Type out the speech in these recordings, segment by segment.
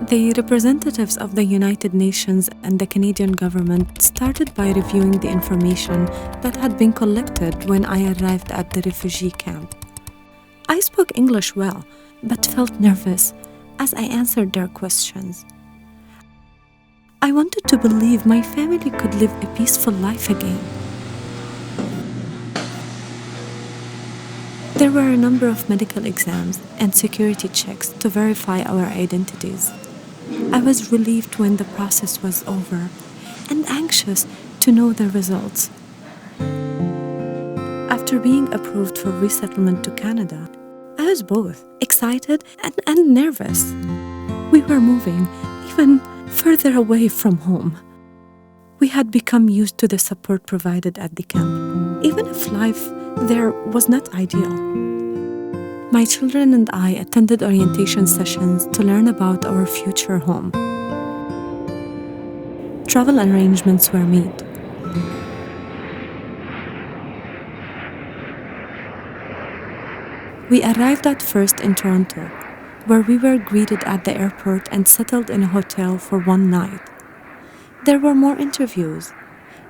The representatives of the United Nations and the Canadian government started by reviewing the information that had been collected when I arrived at the refugee camp. I spoke English well, but felt nervous as I answered their questions. I wanted to believe my family could live a peaceful life again. There were a number of medical exams and security checks to verify our identities. I was relieved when the process was over and anxious to know the results. After being approved for resettlement to Canada, I was both excited and nervous. We were moving even further away from home. We had become used to the support provided at the camp, even if life there was not ideal. My children and I attended orientation sessions to learn about our future home. Travel arrangements were made. We arrived at first in Toronto, where we were greeted at the airport and settled in a hotel for one night. There were more interviews,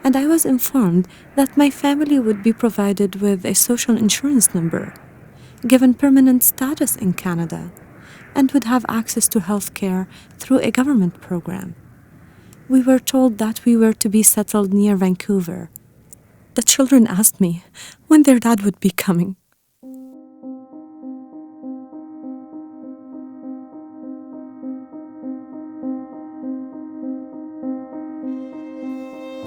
and I was informed that my family would be provided with a social insurance number, given permanent status in Canada, and would have access to health care through a government program. We were told that we were to be settled near Vancouver. The children asked me when their dad would be coming.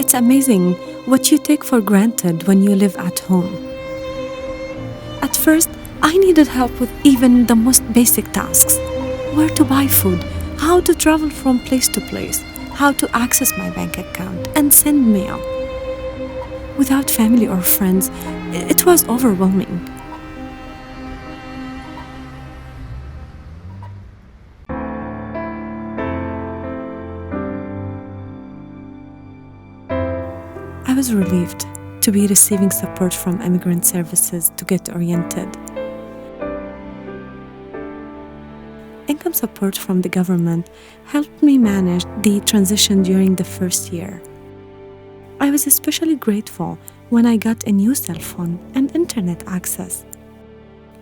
It's amazing what you take for granted when you live at home. At first, I needed help with even the most basic tasks. Where to buy food, how to travel from place to place, how to access my bank account and send mail. Without family or friends, it was overwhelming. I was relieved to be receiving support from Immigrant Services to get oriented. Income support from the government helped me manage the transition during the first year. I was especially grateful when I got a new cell phone and internet access.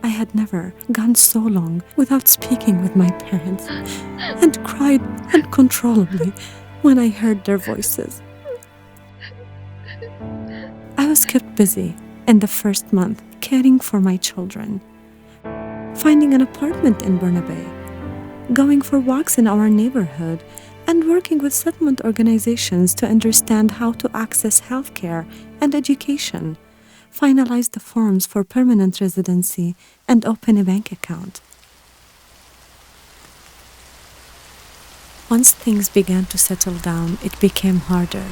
I had never gone so long without speaking with my parents and cried uncontrollably when I heard their voices. I was kept busy in the first month caring for my children, finding an apartment in Burnaby, going for walks in our neighborhood, and working with settlement organizations to understand how to access healthcare and education, finalize the forms for permanent residency, and open a bank account. Once things began to settle down, it became harder.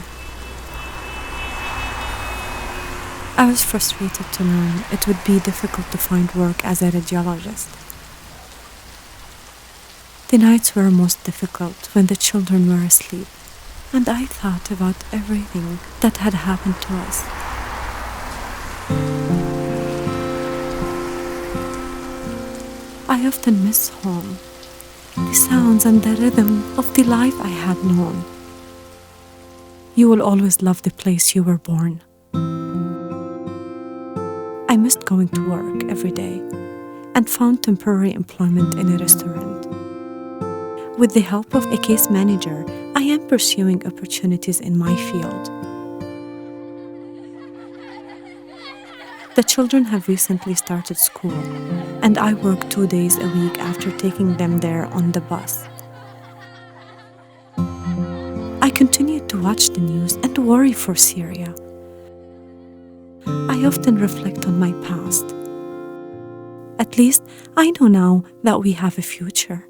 I was frustrated to learn it would be difficult to find work as a radiologist. The nights were most difficult when the children were asleep, and I thought about everything that had happened to us. I often miss home, the sounds and the rhythm of the life I had known. You will always love the place you were born. I missed going to work every day and found temporary employment in a restaurant. With the help of a case manager, I am pursuing opportunities in my field. The children have recently started school, and I work 2 days a week after taking them there on the bus. I continue to watch the news and worry for Syria. I often reflect on my past. At least I know now that we have a future.